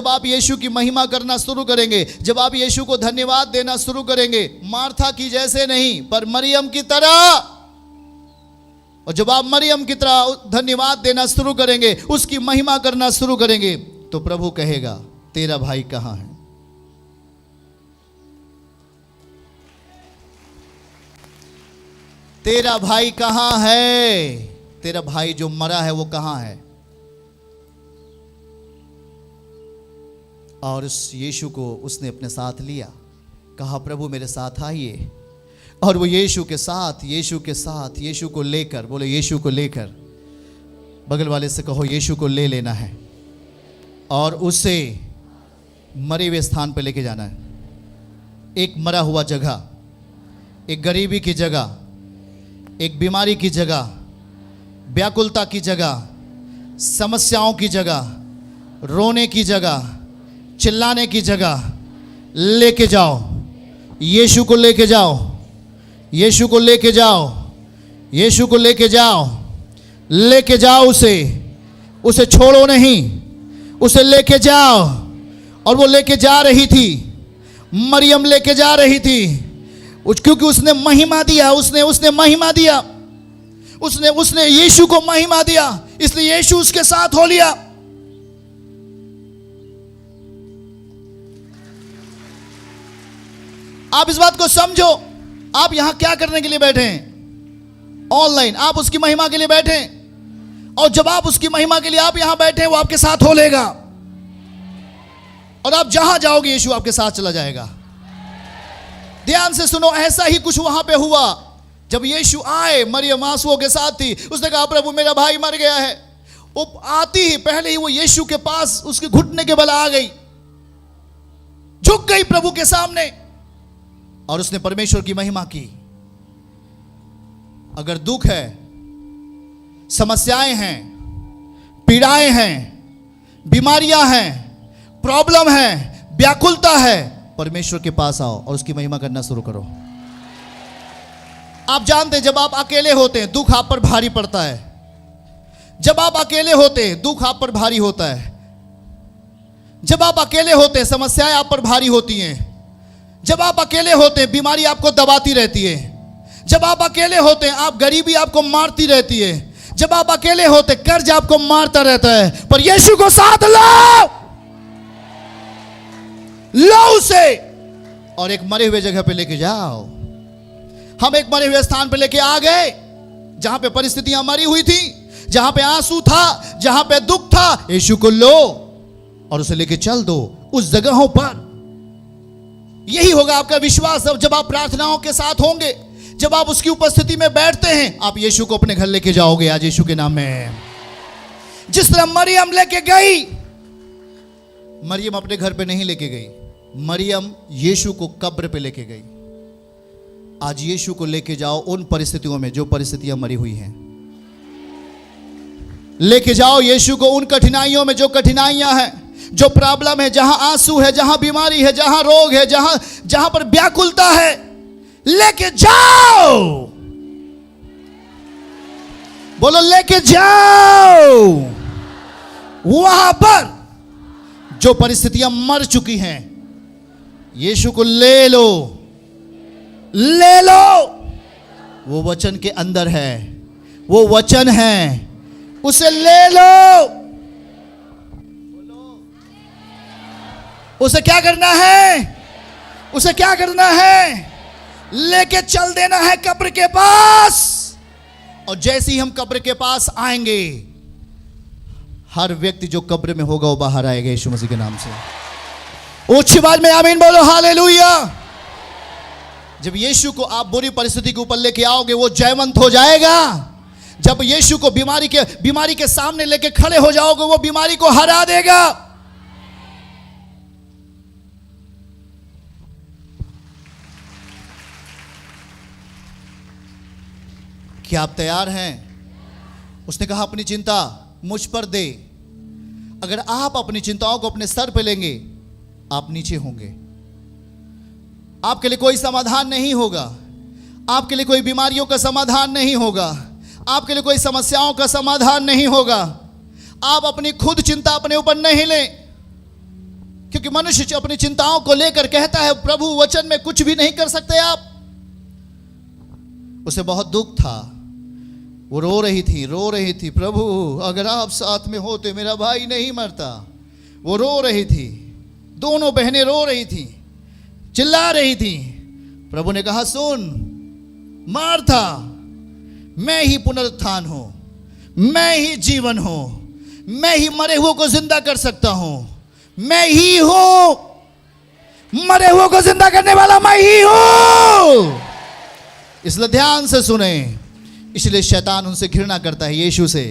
जब आप यीशु की महिमा करना शुरू करेंगे, जब आप यीशु को धन्यवाद देना शुरू करेंगे, मार्था की जैसे नहीं पर मरियम की तरह, और जब आप मरियम की तरह धन्यवाद देना शुरू करेंगे, उसकी महिमा करना शुरू करेंगे, तो प्रभु कहेगा तेरा भाई कहां है? तेरा भाई कहां है? तेरा भाई जो मरा है वो कहां है? और उस यीशु को उसने अपने साथ लिया, कहा प्रभु मेरे साथ आइए। और वो यीशु के साथ यीशु को लेकर, बोले यीशु को लेकर, बगल वाले से कहो यीशु को ले लेना है और उसे मरे हुए स्थान पर लेके जाना है। एक मरा हुआ जगह, एक गरीबी की जगह, एक बीमारी की जगह, व्याकुलता की जगह, समस्याओं की जगह, रोने की जगह, चिल्लाने की जगह लेके जाओ। यीशु को लेके जाओ, यीशु को लेके जाओ, यीशु को लेके जाओ, लेके जाओ उसे छोड़ो नहीं, उसे लेके जाओ। और वो लेके जा रही थी, मरियम लेके जा रही थी, क्योंकि उसने महिमा दिया, उसने महिमा दिया, उसने यीशु को महिमा दिया, इसलिए यीशु उसके साथ हो लिया। आप इस बात को समझो, आप यहां क्या करने के लिए बैठे हैं? ऑनलाइन आप उसकी महिमा के लिए बैठे हैं, और जब आप उसकी महिमा के लिए आप यहां बैठे हैं, वो आपके साथ हो लेगा, और आप जहां जाओगे यीशु आपके साथ चला जाएगा। ध्यान से सुनो, ऐसा ही कुछ वहां पे हुआ। जब यीशु आए, मरियम आंसुओं के साथ थी, उसने कहा प्रभु मेरा भाई मर गया है। वो आती ही पहले ही वो यीशु के पास उसके घुटने के बल आ गई, झुक गई प्रभु के सामने, और उसने परमेश्वर की महिमा की। अगर दुख है, समस्याएं हैं, पीड़ाएं हैं, बीमारियां हैं, प्रॉब्लम है, व्याकुलता है, परमेश्वर के पास आओ और उसकी महिमा करना शुरू करो। आप जानते हैं जब आप अकेले होते हैं दुख आप पर भारी पड़ता है। जब आप अकेले होते हैं दुख आप पर भारी होता है। जब आप अकेले होते हैं समस्याएं आप पर भारी होती हैं। जब आप अकेले होते हैं बीमारी आपको दबाती रहती है। जब आप अकेले होते हैं आप गरीबी आपको मारती रहती है। जब आप अकेले होते कर्ज आपको मारता रहता है, पर यीशु को साथ लो उसे, और एक मरे हुए जगह पे लेके जाओ। हम एक मरे हुए स्थान पे लेके आ गए, जहां पे परिस्थितियां मरी हुई थी, जहां पे आंसू था, जहां पे दुख था। यीशु को लो और उसे लेके चल दो उस जगहों पर। यही होगा आपका विश्वास। जब आप प्रार्थनाओं के साथ होंगे, जब आप उसकी उपस्थिति में बैठते हैं, आप यीशु को अपने घर लेके जाओगे आज यीशु के नाम में। जिस तरह मरियम लेके गई, मरियम अपने घर पे नहीं लेके गई, मरियम यीशु को कब्र पे लेके गई। आज यीशु को लेके जाओ उन परिस्थितियों में जो परिस्थितियां मरी हुई हैं। लेके जाओ यीशु को उन कठिनाइयों में जो कठिनाइयां हैं, जो प्रॉब्लम है, जहां आंसू है, जहां बीमारी है, जहां रोग है, जहां पर व्याकुलता है, लेके जाओ। बोलो लेके जाओ। वहां पर जो परिस्थितियां मर चुकी हैं, यीशु को ले लो, ले लो। वो वचन के अंदर है, वो वचन है, उसे ले लो। उसे क्या करना है? उसे क्या करना है? लेके चल देना है कब्र के पास। और जैसे ही हम कब्र के पास आएंगे, हर व्यक्ति जो कब्र में होगा वो बाहर आएगा यीशु मसीह के नाम से। ऊंची आवाज में आमीन बोलो, हालेलुया। जब यीशु को आप बुरी परिस्थिति के ऊपर लेके आओगे, वो जयवंत हो जाएगा। जब यीशु को बीमारी के सामने लेके खड़े हो जाओगे, वो बीमारी को हरा देगा। क्या आप तैयार हैं? उसने कहा अपनी चिंता मुझ पर दे। अगर आप अपनी चिंताओं को अपने सर पे लेंगे, आप नीचे होंगे। आपके लिए कोई समाधान नहीं होगा, आपके लिए कोई बीमारियों का समाधान नहीं होगा, आपके लिए कोई समस्याओं का समाधान नहीं होगा। आप अपनी खुद चिंता अपने ऊपर नहीं लें। क्योंकि मनुष्य अपनी चिंताओं को लेकर कहता है प्रभु वचन में कुछ भी नहीं कर सकते आप। उसे बहुत दुख था, वो रो रही थी, प्रभु अगर आप साथ में होते मेरा भाई नहीं मरता। वो रो रही थी, दोनों बहनें रो रही थी, चिल्ला रही थी। प्रभु ने कहा सुन मार्था, मैं ही पुनरुत्थान हूं, मैं ही जीवन हूं, मैं ही मरे हुए को जिंदा कर सकता हूं, मैं ही हूं, मरे हुए को जिंदा करने वाला मैं ही हूं। इसलिए ध्यान से सुने। इसलिए शैतान उनसे घृणा करता है, यीशु से।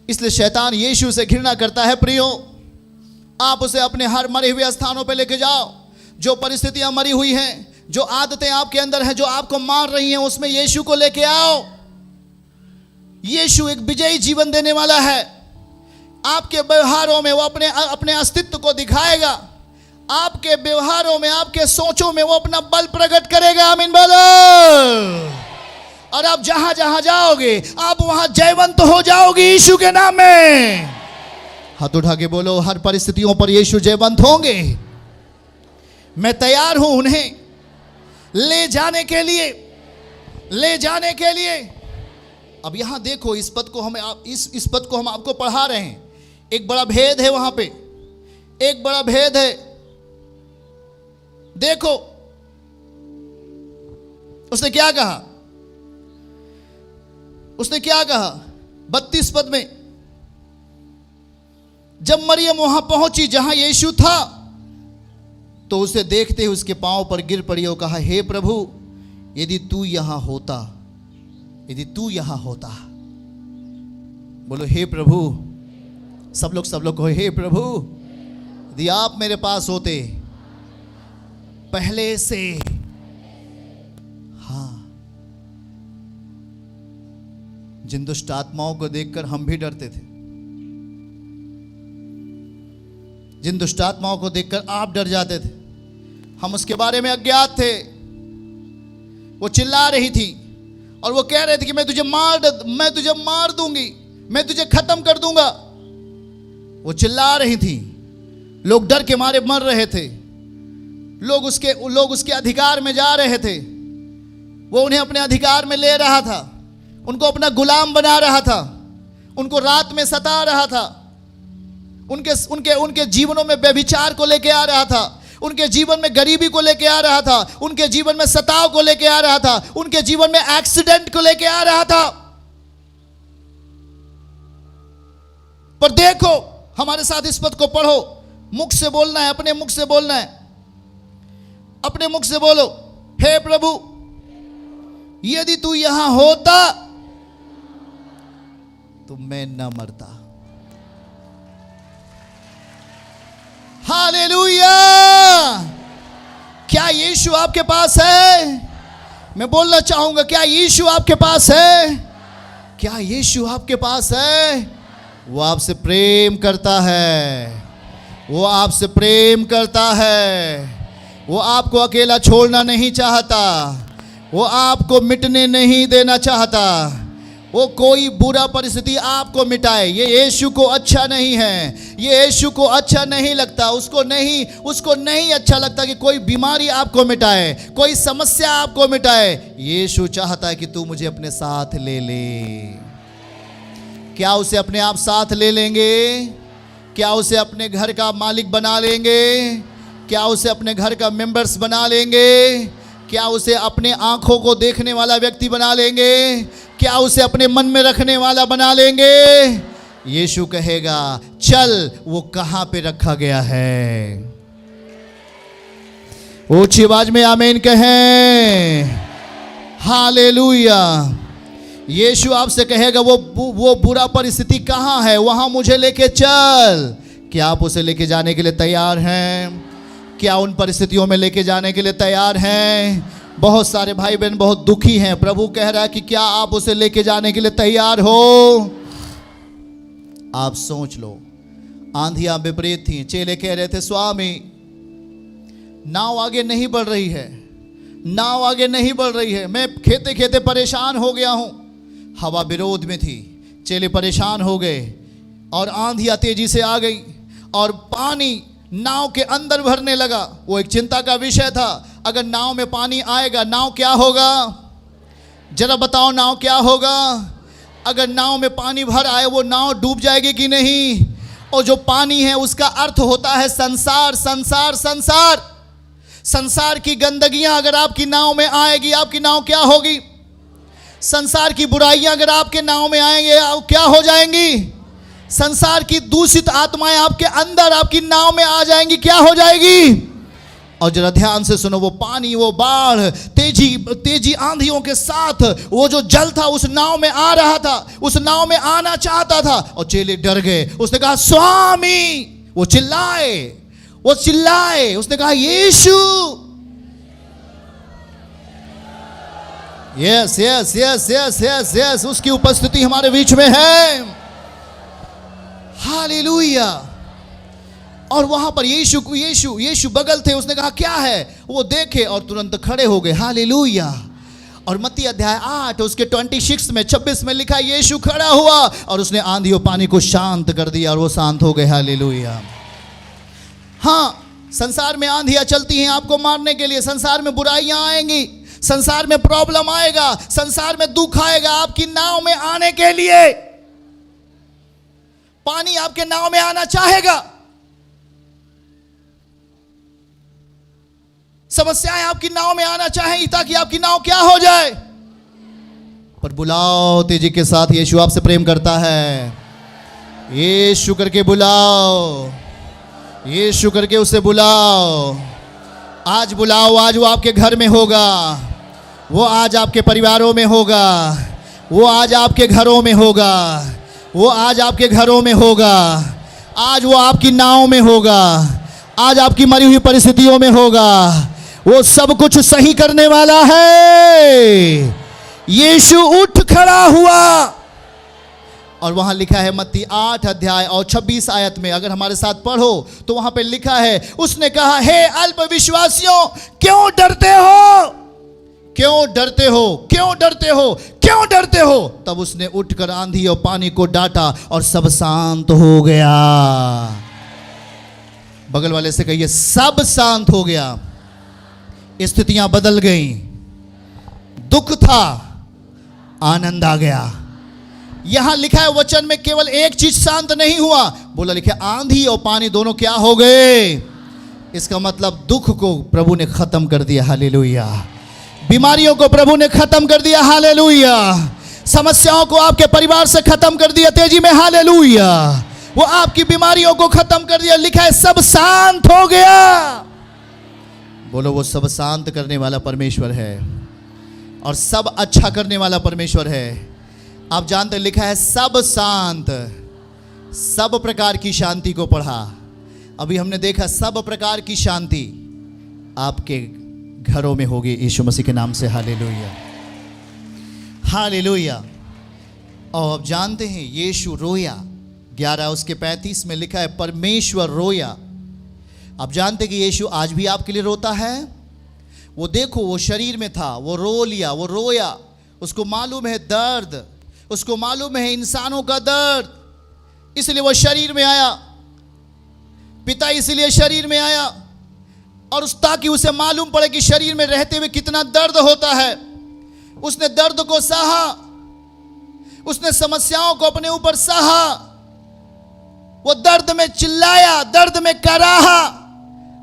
इसलिए शैतान यीशु से घृणा करता है। प्रियो, आप उसे अपने हर मरे हुए स्थानों पर लेके जाओ। जो परिस्थितियां मरी हुई हैं, जो आदतें आपके अंदर हैं, जो आपको मार रही हैं, उसमें यीशु को लेके आओ। यीशु एक विजयी जीवन देने वाला है। आपके व्यवहारों में वो अपने अस्तित्व को दिखाएगा। आपके व्यवहारों में, आपके सोचों में वो अपना बल प्रकट करेगा। आमीन बोलो। और आप जहां जहां जाओगे आप वहां जयवंत हो जाओगे यीशु के नाम में। हाथ उठा के बोलो, हर परिस्थितियों पर यीशु जयवंत होंगे। मैं तैयार हूं उन्हें ले जाने के लिए, ले जाने के लिए। अब यहां देखो, इस पद को हम आपको पढ़ा रहे हैं। एक बड़ा भेद है वहां पे, एक बड़ा भेद है। देखो उसने क्या कहा, उसने क्या कहा 32 पद में। जब मरियम वहां पहुंची जहां यीशु था, तो उसे देखते ही उसके पांव पर गिर पड़ी और कहा, हे प्रभु, यदि तू यहां होता, यदि तू यहां होता। बोलो हे प्रभु। सब लोग कहो हे प्रभु, यदि आप मेरे पास होते पहले से। हाँ, जिन दुष्ट आत्माओं को देखकर हम भी डरते थे, जिन दुष्ट आत्माओं को देखकर आप डर जाते थे, हम उसके बारे में अज्ञात थे। वो चिल्ला रही थी और वो कह रहे थे कि मैं तुझे मार दूंगी, मैं तुझे खत्म कर दूंगा। वो चिल्ला रही थी, लोग डर के मारे मर रहे थे, लोग उसके अधिकार में जा रहे थे। वो उन्हें अपने अधिकार में ले रहा था, उनको अपना गुलाम बना रहा था, उनको रात में सता रहा था, उनके जीवनों में व्यभिचार को लेके आ रहा था, उनके जीवन में गरीबी को लेके आ रहा था, उनके जीवन में सताव को लेके आ रहा था, उनके जीवन में एक्सीडेंट को लेके आ रहा था। पर देखो, हमारे साथ इस पद को पढ़ो। मुख से बोलना है, अपने मुख से बोलना है, अपने मुख से बोलो, हे प्रभु, यदि तू यहां होता तो मैं न मरता। हालेलुया। क्या यीशु आपके पास है? मैं बोलना चाहूंगा, क्या यीशु आपके पास है? क्या यीशु आपके पास है? वो आपसे प्रेम करता है, वो आपसे प्रेम करता है। वो आपको अकेला छोड़ना नहीं चाहता, वो आपको मिटने नहीं देना चाहता। वो कोई बुरा परिस्थिति आपको मिटाए, ये यीशु को अच्छा नहीं है, ये यीशु को अच्छा नहीं लगता। उसको नहीं अच्छा लगता कि कोई बीमारी आपको मिटाए, कोई समस्या आपको मिटाए। यीशु चाहता है कि तू मुझे अपने साथ ले ले। क्या उसे अपने आप साथ ले लेंगे? क्या उसे अपने घर का मालिक बना लेंगे? क्या उसे अपने घर का मेंबर्स बना लेंगे? क्या उसे अपने आंखों को देखने वाला व्यक्ति बना लेंगे? क्या उसे अपने मन में रखने वाला बना लेंगे? यीशु कहेगा, चल, वो कहां पे रखा गया है। ऊंची आवाज में आमीन कहें। हालेलुया। यीशु आपसे कहेगा, वो बुरा परिस्थिति कहां है, वहां मुझे लेके चल। क्या आप उसे लेके जाने के लिए तैयार हैं? क्या उन परिस्थितियों में लेके जाने के लिए तैयार हैं? बहुत सारे भाई बहन बहुत दुखी हैं। प्रभु कह रहा है कि क्या आप उसे लेके जाने के लिए तैयार हो? आप सोच लो, आंधियां विपरीत थी। चेले कह रहे थे, स्वामी नाव आगे नहीं बढ़ रही है, नाव आगे नहीं बढ़ रही है, मैं खेते खेते परेशान हो गया हूं। हवा विरोध में थी, चेले परेशान हो गए और आंधियां तेजी से आ गई और पानी नाव के अंदर भरने लगा। वो एक चिंता का विषय था, अगर नाव में पानी आएगा नाव क्या होगा? जरा बताओ नाव क्या होगा? अगर नाव में पानी भर आए वो नाव डूब जाएगी कि नहीं? और जो पानी है उसका अर्थ होता है संसार, संसार, संसार। संसार की गंदगियां अगर आपकी नाव में आएगी, आपकी नाव क्या होगी? संसार की बुराइयां अगर आपके नाव में आएंगे, क्या हो जाएंगी? संसार की दूषित आत्माएं आपके अंदर, आपकी नाव में आ जाएंगी, क्या हो जाएगी? और जरा ध्यान से सुनो, वो पानी, वो बाढ़, तेजी आंधियों के साथ वो जो जल था उस नाव में आ रहा था, उस नाव में आना चाहता था। और चेले डर गए। उसने कहा स्वामी, वो चिल्लाए, उसने कहा Yeshu. Yes yes yes yes yes yes, उसकी उपस्थिति हमारे बीच में है। हालेलुया। और वहां पर यीशु बगल थे। उसने कहा क्या है? वो देखे और तुरंत खड़े हो गए। हालेलुया। और मत्ती अध्याय 8 उसके 26 में 26 में लिखा, यीशु खड़ा हुआ और उसने आंधी और पानी को शांत कर दिया और वो शांत हो गए। हालेलुया। हाँ, संसार में आंधियां चलती हैं आपको मारने के लिए, संसार में बुराइयां आएंगी, संसार में प्रॉब्लम आएगा, संसार में दुख आएगा आपकी नाव में आने के लिए। पानी आपके नाव में आना चाहेगा, समस्याएं आपकी नाव में आना चाहेंगी ताकि आपकी नाव क्या हो जाए? पर बुलाओ तेजी के साथ, यीशु आपसे प्रेम करता है। यीशु करके बुलाओ, यीशु करके उसे बुलाओ। आज बुलाओ, आज वो आपके घर में होगा, वो आज आपके परिवारों में होगा, वो आज आपके घरों में होगा, वो आज आपके घरों में होगा, आज वो आपकी नाव में होगा, आज आपकी मरी हुई परिस्थितियों में होगा। वो सब कुछ सही करने वाला है। यीशु उठ खड़ा हुआ। और वहां लिखा है मत्ती 8 अध्याय और 26 आयत में, अगर हमारे साथ पढ़ो तो वहां पे लिखा है, उसने कहा हे अल्पविश्वासियों, क्यों डरते हो? क्यों डरते हो? क्यों डरते हो? क्यों डरते हो? तब उसने उठकर आंधी और पानी को डांटा और सब शांत हो गया। बगल वाले से कहिए, सब शांत हो गया। स्थितियां बदल गईं, दुख था, आनंद आ गया। यहां लिखा है वचन में केवल एक चीज शांत नहीं हुआ, बोला लिखा आंधी और पानी दोनों क्या हो गए? इसका मतलब दुख को प्रभु ने खत्म कर दिया। हालेलुया। बीमारियों को प्रभु ने खत्म कर दिया। हालेलुया। समस्याओं को आपके परिवार से खत्म कर दिया तेजी में। हालेलुया। वो आपकी बीमारियों को खत्म कर दिया। लिखा है सब शांत हो गया। बोलो, वो सब शांत करने वाला परमेश्वर है और सब अच्छा करने वाला परमेश्वर है। आप जानते, लिखा है सब शांत, सब प्रकार की शांति को पढ़ा। अभी हमने देखा सब प्रकार की शांति आपके घरों में होगी यीशु मसीह के नाम से। Hallelujah, hallelujah. और आप जानते हैं यीशु रोया। 11 उसके 35 में लिखा है परमेश्वर रोया। आप जानते कि यीशु आज भी आपके लिए रोता है। वो देखो, वो शरीर में था, वो रो लिया, वो रोया। उसको मालूम है दर्द, उसको मालूम है इंसानों का दर्द, इसलिए वो शरीर में आया। पिता इसलिए शरीर में आया और ताकि उसे मालूम पड़े कि शरीर में रहते हुए कितना दर्द होता है। उसने दर्द को सहा, उसने समस्याओं को अपने ऊपर सहा। वो दर्द में चिल्लाया, दर्द में कराहा।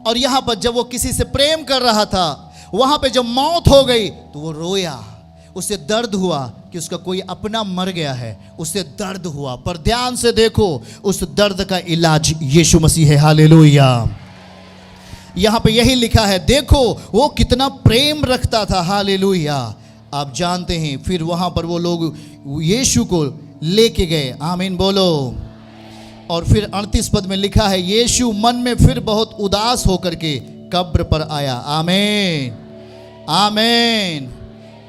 और यहां पर जब वो किसी से प्रेम कर रहा था, वहां पे जब मौत हो गई तो वो रोया। उसे दर्द हुआ कि उसका कोई अपना मर गया है, उसे दर्द हुआ। पर ध्यान से देखो, उस दर्द का इलाज यीशु मसीह है। हालेलुया। यहां पे यही लिखा है, देखो वो कितना प्रेम रखता था। हालेलुया। आप जानते हैं फिर वहां पर वो लोग यीशु को लेके गए। आमीन बोलो। और फिर 38 पद में लिखा है, यीशु मन में फिर बहुत उदास होकर के कब्र पर आया। आमीन, आमीन।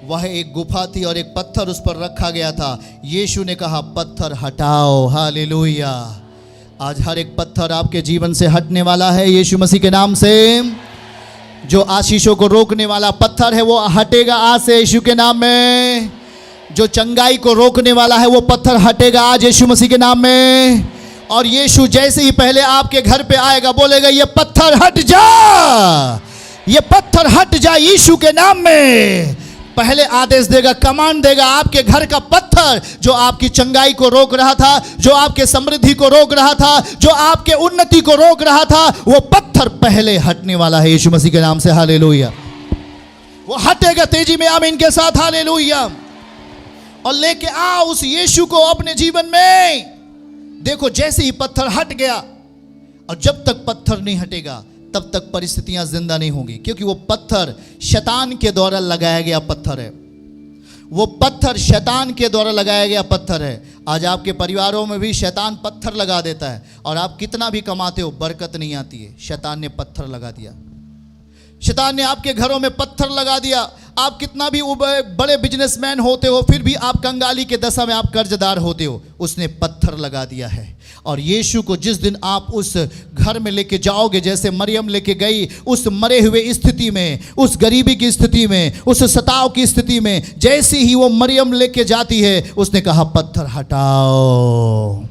वह एक गुफा थी और एक पत्थर उस पर रखा गया था। यीशु ने कहा पत्थर हटाओ। हालेलुया। आज हर एक पत्थर आपके जीवन से हटने वाला है यीशु मसीह के नाम से। जो आशीषों को रोकने वाला पत्थर है वो हटेगा आज से यीशु के नाम में। जो चंगाई को रोकने वाला है वो पत्थर हटेगा आज यीशु मसीह के नाम में। और यीशु जैसे ही पहले आपके घर पे आएगा, बोलेगा ये पत्थर हट जा, ये पत्थर हट जा यीशु के नाम में। पहले आदेश देगा, कमांड देगा, आपके घर का पत्थर जो आपकी चंगाई को रोक रहा था, जो आपके समृद्धि को रोक रहा था, जो आपके उन्नति को रोक रहा था, वो पत्थर पहले हटने वाला है यीशु मसीह के नाम से। हालेलुया। वो हटेगा तेजी में, आमीन के साथ। हालेलुया। और लेके आओ उस यीशु को अपने जीवन में। देखो जैसे ही पत्थर हट गया, और जब तक पत्थर नहीं हटेगा तब तक परिस्थितियां जिंदा नहीं होंगी, क्योंकि वो पत्थर शैतान के द्वारा लगाया गया पत्थर है। वो पत्थर शैतान के द्वारा लगाया गया पत्थर है। आज आपके परिवारों में भी शैतान पत्थर लगा देता है, और आप कितना भी कमाते हो बरकत नहीं आती है। शैतान ने पत्थर लगा दिया, शैतान ने आपके घरों में पत्थर लगा दिया। आप कितना भी बड़े बिजनेसमैन होते हो, फिर भी आप कंगाली के दशा में आप कर्जदार होते हो, उसने पत्थर लगा दिया है। और यीशु को जिस दिन आप उस घर में लेके जाओगे, जैसे मरियम लेके गई उस मरे हुए स्थिति में, उस गरीबी की स्थिति में, उस सताव की स्थिति में, जैसे ही वो मरियम लेके जाती है, उसने कहा पत्थर हटाओ।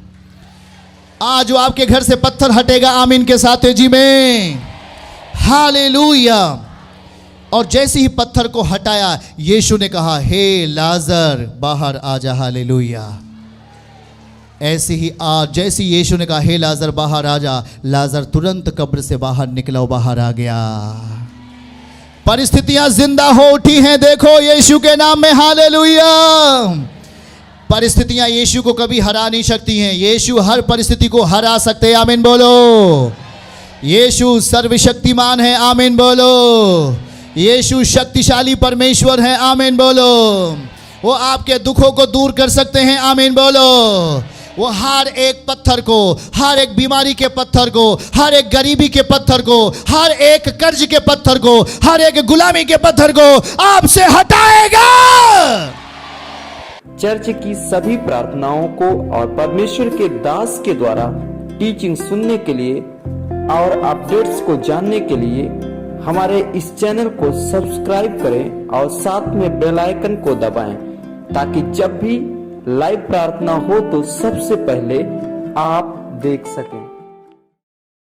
आज वो आपके घर से पत्थर हटेगा, आमीन के साथ तेजी में। हालेलुया। और जैसे ही पत्थर को हटाया, यीशु ने कहा हे लाजर बाहर आ जा। हालेलुया। ऐसे ही आज जैसे यीशु ने कहा हे लाजर बाहर आ जा, लाजर तुरंत कब्र से बाहर निकला, बाहर आ गया। परिस्थितियां जिंदा हो उठी हैं, देखो यीशु के नाम में। हालेलुया। परिस्थितियां यीशु को कभी हरा नहीं सकती हैं, यीशु हर परिस्थिति को हरा सकते हैं। आमीन बोलो। यीशु सर्वशक्तिमान है, आमीन बोलो। यीशु शक्तिशाली परमेश्वर है, आमीन बोलो। वो आपके दुखों को दूर कर सकते हैं, आमीन बोलो। वो हर एक पत्थर को, हर एक बीमारी के पत्थर को, हर एक गरीबी के पत्थर को, हर एक कर्ज के पत्थर को, हर एक गुलामी के पत्थर को आपसे हटाएगा। चर्च की सभी प्रार्थनाओं को और परमेश्वर के दास के द्वारा टीचिंग सुनने के लिए और अपडेट्स को जानने के लिए हमारे इस चैनल को सब्सक्राइब करें और साथ में बेल आइकन को दबाएं, ताकि जब भी लाइव प्रार्थना हो तो सबसे पहले आप देख सकें।